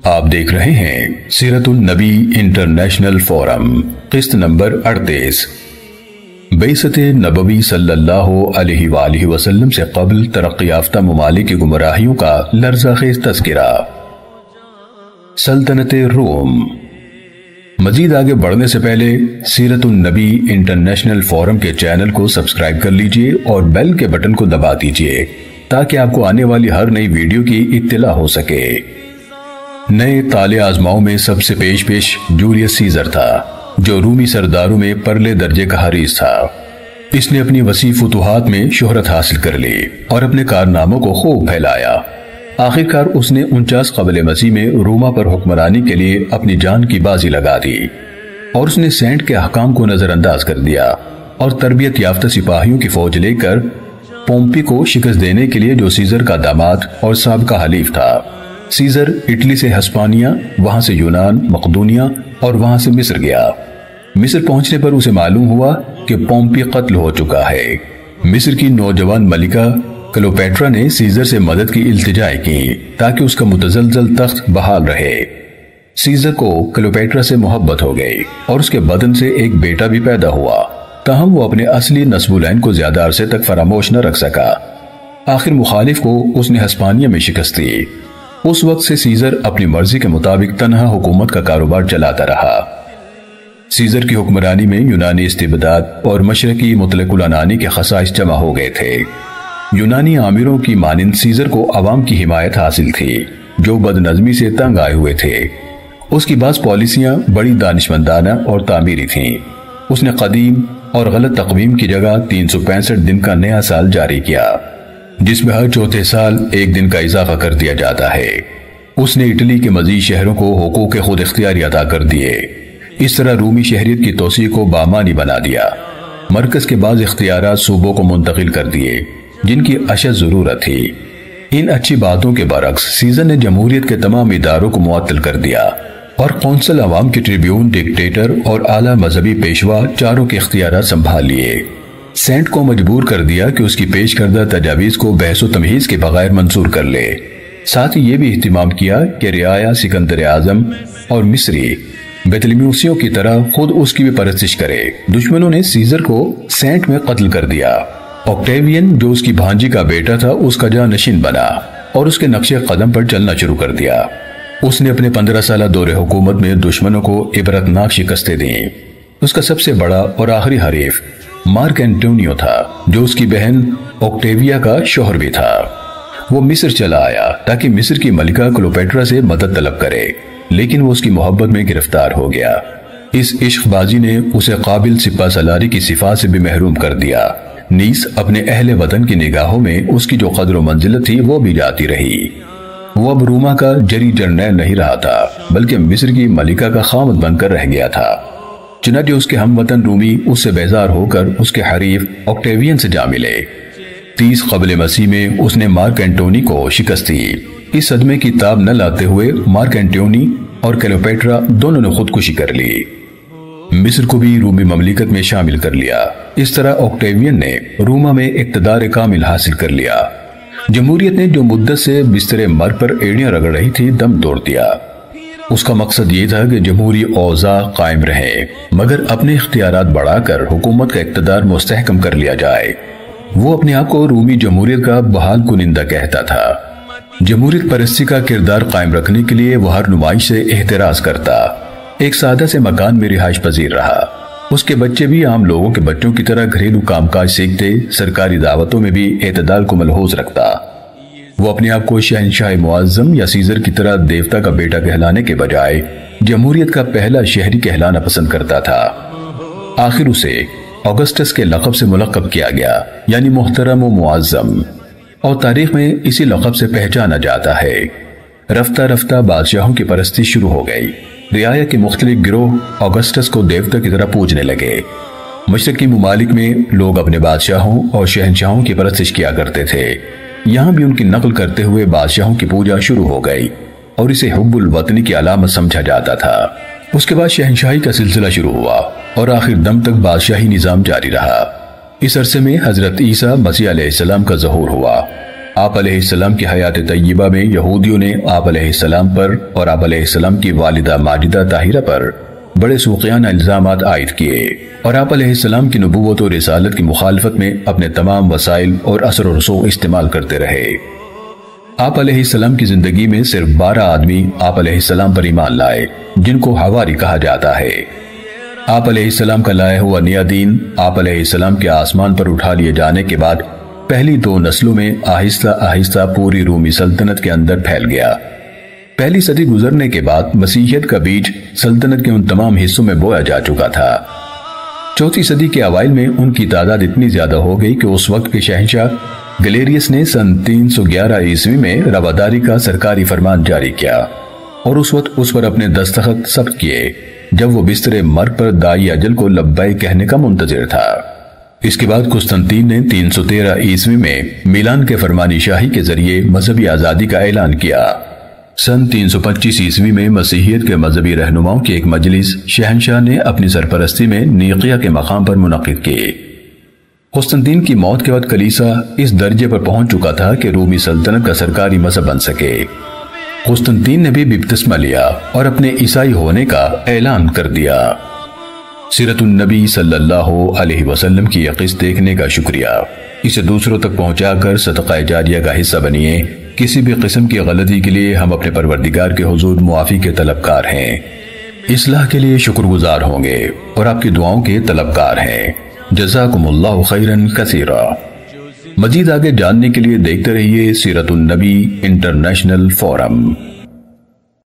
آپ دیکھ رہے ہیں سیرت النبی انٹرنیشنل فورم قسط نمبر 38۔ بعثت نبوی صلی اللہ علیہ وآلہ وسلم سے قبل ترقی یافتہ ممالک کی گمراہیوں کا لرزہ خیز تذکرہ۔ سلطنت روم۔ مزید آگے بڑھنے سے پہلے سیرت النبی انٹرنیشنل فورم کے چینل کو سبسکرائب کر لیجئے اور بیل کے بٹن کو دبا دیجئے تاکہ آپ کو آنے والی ہر نئی ویڈیو کی اطلاع ہو سکے۔ نئے طالع آزماؤں میں سب سے پیش جولیس سیزر تھا، جو رومی سرداروں میں پرلے درجے کا حریص تھا۔ اس نے اپنی وسیع فتوحات میں شہرت حاصل کر لی اور اپنے کارناموں کو خوب پھیلایا۔ آخرکار اس نے 49 قبل مسیح میں روما پر حکمرانی کے لیے اپنی جان کی بازی لگا دی اور اس نے سینٹ کے احکام کو نظر انداز کر دیا اور تربیت یافتہ سپاہیوں کی فوج لے کر پومپی کو شکست دینے کے لیے، جو سیزر کا داماد اور سابقہ حلیف تھا۔ سیزر اٹلی سے ہسپانیہ، وہاں سے یونان، مقدونیہ اور وہاں سے مصر گیا۔ مصر پہنچنے پر اسے معلوم ہوا کہ پومپی قتل ہو چکا ہے۔ مصر کی نوجوان ملکہ کلوپیٹرا نے سیزر سے مدد کی التجا کی تاکہ اس کا متزلزل تخت بحال رہے۔ سیزر کو کلوپیٹرا سے محبت ہو گئی اور اس کے بدن سے ایک بیٹا بھی پیدا ہوا، تاہم وہ اپنے اصلی نسب العین کو زیادہ عرصے تک فراموش نہ رکھ سکا۔ آخر مخالف کو اس نے ہسپانیہ میں شکست دی۔ اس وقت سے سیزر اپنی مرضی کے مطابق تنہا حکومت کا کاروبار چلاتا رہا۔ سیزر کی حکمرانی میں یونانی استبداد اور مشرقی مطلق العنانی کے خصائص جمع ہو گئے تھے۔ یونانی آمیروں کی مانند سیزر کو عوام کی حمایت حاصل تھی، جو بد نظمی سے تنگ آئے ہوئے تھے۔ اس کی بعض پالیسیاں بڑی دانشمندانہ اور تعمیری تھیں۔ اس نے قدیم اور غلط تقویم کی جگہ 365 دن کا نیا سال جاری کیا، جس میں ہر چوتھے سال ایک دن کا اضافہ کر دیا جاتا ہے۔ اس نے اٹلی کے مزید شہروں کو حقوق خود اختیاری عطا کر دیے۔ اس طرح رومی شہریت کی توسیع کو بامانی بنا دیا۔ مرکز کے بعض اختیارات صوبوں کو منتقل کر دیے، جن کی اشد ضرورت تھی۔ ان اچھی باتوں کے برعکس سیزر نے جمہوریت کے تمام اداروں کو معطل کر دیا اور قونصل عوام کے ٹریبیون، ڈکٹیٹر اور اعلیٰ مذہبی پیشوا چاروں کے اختیارات سنبھال لیے۔ سینٹ کو مجبور کر دیا کہ اس کی پیش کردہ تجاویز کو بحث و تمہیز کے بغیر منظور کر لے۔ ساتھ ہی یہ بھی اہتمام کیا کہ رعایا سکندر اعظم اور مصری بیتلمیوسیوں کی طرح خود اس کی بھی پرستش کرے۔ دشمنوں نے سیزر کو سینٹ میں قتل کر دیا۔ آکٹیوین، جو اس کی بھانجی کا بیٹا تھا، اس کا جانشین بنا اور اس کے نقش قدم پر چلنا شروع کر دیا۔ اس نے اپنے 15 سالہ دور حکومت میں دشمنوں کو عبرتناک شکستیں دیں۔ اس کا سب سے بڑا اور آخری حریف مارک اینٹونیو تھا، جو اس کی بہن آکٹیویا کا شوہر بھی تھا۔ وہ مصر چلا آیا تاکہ مصر کی ملکہ کلوپیٹرا سے مدد طلب کرے، لیکن وہ اس کی محبت میں گرفتار ہو گیا۔ اس عشق بازی نے اسے قابل سپہ سالاری کی صفات سے بھی محروم کر دیا۔ نیز اپنے اہل وطن کی نگاہوں میں اس کی جو قدر و منزلت تھی وہ بھی جاتی رہی۔ وہ اب روما کا جری جرنیل نہیں رہا تھا، بلکہ مصر کی ملکہ کا خامد بن کر رہ گیا تھا۔ چنانچہ اس کے ہم وطن رومی اس سے بیزار ہو کر اس کے حریف آکٹیوین سے جا ملے۔ 30 قبل مسیح میں اس نے مارک اینٹونی کو شکست دی۔ اس صدمے کی تاب نہ لاتے ہوئے مارک اینٹونی اور کلیوپیٹرا دونوں نے خودکشی کر لی۔ مصر کو بھی رومی مملکت میں شامل کر لیا۔ اس طرح آکٹیوین نے روما میں اقتدار کامل حاصل کر لیا۔ جمہوریت نے جو مدت سے بستر مرگ پر ایڑیاں رگڑ رہی تھی، دم توڑ دیا۔ اس کا مقصد یہ تھا کہ جمہوری اوضاع قائم رہے، مگر اپنے اختیارات بڑھا کر حکومت کا اقتدار مستحکم کر لیا جائے۔ وہ اپنے آپ کو رومی جمہوریت کا بحال کنندہ کہتا تھا۔ جمہوریت پرستی کا کردار قائم رکھنے کے لیے وہ ہر نمائش سے احتراز کرتا۔ ایک سادہ سے مکان میں رہائش پذیر رہا۔ اس کے بچے بھی عام لوگوں کے بچوں کی طرح گھریلو کام کاج سیکھتے، سرکاری دعوتوں میں بھی اعتدال کو ملحوظ رکھتا۔ وہ اپنے آپ کو شہنشاہ معظم یا سیزر کی طرح دیوتا کا بیٹا کہلانے کے بجائے جمہوریت کا پہلا شہری کہلانا پسند کرتا تھا۔ آخر اسے آگسٹس کے لقب سے ملقب کیا گیا، یعنی محترم و معظم، اور تاریخ میں اسی لقب سے پہچانا جاتا ہے۔ رفتہ رفتہ بادشاہوں کی پرستی شروع ہو گئی۔ رعایا کے مختلف گروہ آگسٹس کو دیوتا کی طرح پوجنے لگے۔ مشرقی ممالک میں لوگ اپنے بادشاہوں اور شہنشاہوں کی پرستش کیا کرتے تھے۔ یہاں بھی ان کی نقل کرتے ہوئے بادشاہوں کی پوجا شروع ہو گئی اور اسے حب الوطنی کی علامت سمجھا جاتا تھا۔ اس کے بعد شہنشاہی کا سلسلہ شروع ہوا اور آخر دم تک بادشاہی نظام جاری رہا۔ اس عرصے میں حضرت عیسیٰ مسیح علیہ السلام کا ظہور ہوا۔ آپ علیہ السلام کی حیات طیبہ میں یہودیوں نے آپ علیہ السلام پر اور آپ علیہ السلام کی والدہ ماجدہ طاہرہ پر بڑے سوقیانہ الزامات عائد کیے اور آپ علیہ السلام کی نبوت اور رسالت کی مخالفت میں اپنے تمام وسائل اور اثر و رسوخ استعمال کرتے رہے۔ آپ علیہ السلام کی زندگی میں صرف 12 آدمی آپ علیہ السلام پر ایمان لائے جن کو حواری کہا جاتا ہے۔ آپ علیہ السلام کا لایا ہوا نیا دین آپ علیہ السلام کے آسمان پر اٹھا لیے جانے کے بعد پہلی 2 نسلوں میں آہستہ آہستہ پوری رومی سلطنت کے اندر پھیل گیا۔ پہلی صدی گزرنے کے بعد مسیحیت کا بیج سلطنت کے ان تمام حصوں میں بویا جا چکا تھا۔ چوتھی صدی کے اوائل میں ان کی تعداد اتنی زیادہ ہو گئی کہ اس وقت کے شہنشاہ گلیریس نے سن 311 عیسوی میں رواداری کا سرکاری فرمان جاری کیا اور اس وقت اس پر اپنے دستخط ثبت کیے جب وہ بستر مرگ پر دائی اجل کو لبیک کہنے کا منتظر تھا۔ اس کے بعد قسطنطین نے 313 عیسوی میں میلان کے فرمانی شاہی کے ذریعے مذہبی آزادی کا اعلان کیا۔ سن 325 عیسوی میں مسیحیت کے مذہبی رہنماؤں کی ایک مجلس شہنشاہ نے اپنی سرپرستی میں نیقیہ کے مقام پر منعقد کی۔ قسطنطین کی موت کے بعد کلیسا اس درجے پر پہنچ چکا تھا کہ رومی سلطنت کا سرکاری مذہب بن سکے۔ قسطنطین نے بھی بپتسمہ لیا اور اپنے عیسائی ہونے کا اعلان کر دیا۔ سیرت النبی صلی اللہ علیہ وسلم کی یہ قسط دیکھنے کا شکریہ۔ اسے دوسروں تک پہنچا کر صدقہ جاریہ کا حصہ بنیے۔ کسی بھی قسم کی غلطی کے لیے ہم اپنے پروردگار کے حضور معافی کے طلبکار ہیں، اصلاح کے لیے شکر گزار ہوں گے اور آپ کی دعاؤں کے طلبکار ہیں۔ جزاکم اللہ خیرن کثیرا۔ مزید آگے جاننے کے لیے دیکھتے رہیے سیرت النبی انٹرنیشنل فورم۔